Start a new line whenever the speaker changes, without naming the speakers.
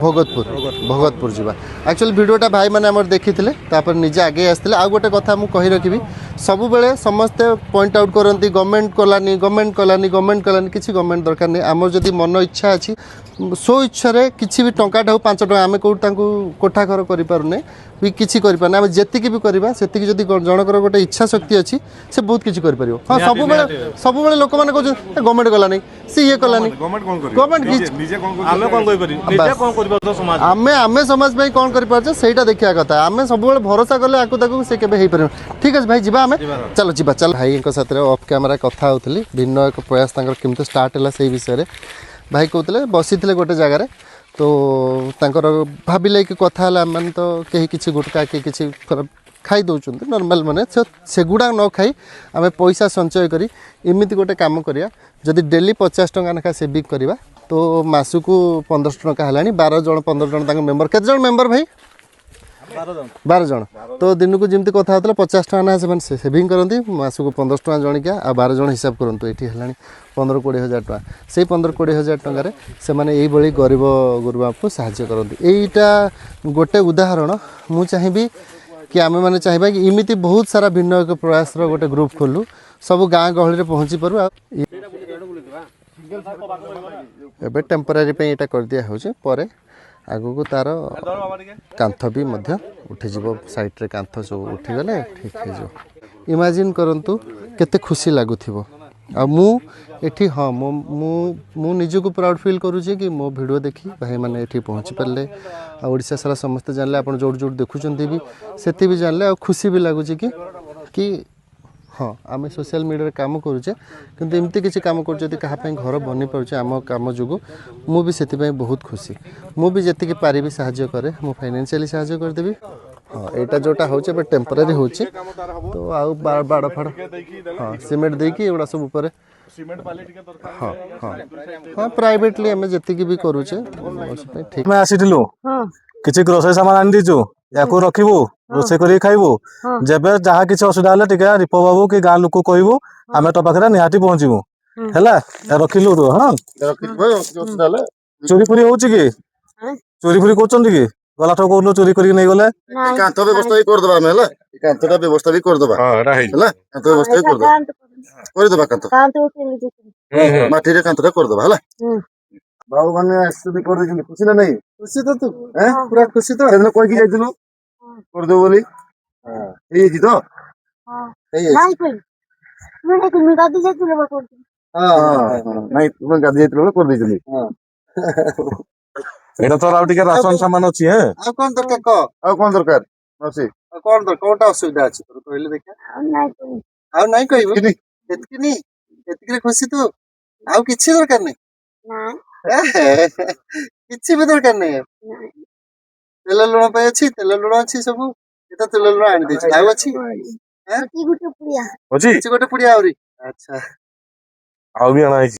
भगतपुर भगतपुर जी actually भिडटा भाई मैंने देखी निजे आगे आसते आ गोटे कथा मुझे कही रखी सब बेले समस्ते पॉइंट आउट करती government Kalani government Kalani government Kalani किसी गवर्नमेंट दरकार नहीं आम जदि मन इच्छा अच्छी सो इच्छा किसी भी टंका हो 5 टका आम कौट कोठा घर करें भी किसी करें आम जी भी करवा से जब जनकर गोटे इच्छा शक्ति अच्छी से बहुत किसी कर हाँ सब लोक मैंने कहते गवर्नमेंट कलानी सी ये कलानी आमे समाज में कौन कर सहीटा देखा कथा आमे सब भरोसा कले आकु से केबे पार ठीक है भाई जीवा चलो जीवा चल भाई साथ ऑफ कैमरा कथा होती भिन्न एक प्रयास केमती स्टार्ट है से विषय भाई कहते बसी गोटे जगार तो भाविले कि कथा मैंने तो कहीं किसी गुटका कि खाई दौरान नॉर्मल माने सेगुड़ा न खाई आम पैसा संचय करी इमिति गोटे काम करिया जदि डेली 50 टका लेखा सेविंग करवा तो मासक 1500 टका है 12 जन 15 जन मेम्बर केते जन मेम्बर भाई 12 जन तो दिन को जमी कथा होता 50 टका ना से सेविंग करती मासक 1500 टका जणिका आ 12 जन हिसाब करूँ ये है 15-20 हज़ार टका से 15-20 हज़ार टकर से मैंने गरीब गुरुबा को साहाय्य करती यहीटा गोटे उदाहरण मु चाहिए कि आम मैंने चाहिए कि इमिति बहुत सारा भिन्न एक प्रयास गोटे ग्रुप खोलू सब गाँ गहली पहुँची पारू एबे टेम्परारी पे यहाँ कर दिया होचे आगु को तार कांथ भी उठीज साइड रे कांथ सब उठीगले ठीक है इमेजिन करंतु केते खुशी लगुथिबो आ मु एठी हाँ मु निजको प्राउड फील करूँ कि मो वीडियो देखी भाई मैंने ये पहुँची पारे ओडिशा सारा समस्ते जानले आप जोड़ जोड़ देखुंत भी से भी जानले आ खुशी भी लगुच कि हाँ आम सोशल मीडिया काम करुचे किंतु एमती किसी काम कर घर बनी पारे आम कम जो मुझे बहुत खुशी मुझे जी पारि साहाय्य करे मु फाइनेंशियली साहाय्य करदेवी हाँ यहाँ जोटा हो टेम्परारी हो तो आउ बाड़ फाड़ हाँ सीमेंट देकी एगुड़ा सब ऊपर हाँ हाँ हाँ प्राइवेटली आम जी भी करुचे ठीक
मैं आसीलु किसी ग्रोसरी सामान आनी दीचु या रखिबू रोसे कर खाइबू जेबे जहाँ किसी असुविधा हेले टिके रिपो बाबू कि गाँ लोक कहबू आम तो पाखे निहाती पहुँचबू है रखिलु तो हाँ चोरी फोरी होची कि चोरी फोरी कर कि गला ठो कहलु चोरी करके नहीं गले
कांथ व्यवस्था भी कर दबा हमें हला कांथटा व्यवस्था भी कर दबा हां एटा हैला कांथ व्यवस्था भी कर दबा कांथ माटी रे कांथटा कर दबा हला बाबू माने आस्ते कर दे खुशी ना नहीं खुशी तो तू हैं पूरा खुशी तो हेदन कोई की जाइतनु कर दो बोली हां ए जी तो हां नहीं कोई मैं कि गादी जाइतनु कर हां हां नहीं तुम गादी जाइतनु कर देजनी हां
एटा तो आउ टिके राशन सामान अछि है
आ कोन दरकार को आ कोन दरकार मौसी कोन दर कोटा असुविधा अछि तो कहले देखा आ नहीं कहबो एतकी खुशी तो आ किछि दरकार नहीं ना किछि भी दरकार नहीं तेल लुण पे अछि तेल लुण अछि सब एटा तेल लुण आनि दै छी आ अछि हैं गोटे पुड़िया अछि गोटे पुड़िया औरी अच्छा
आउ भी आना है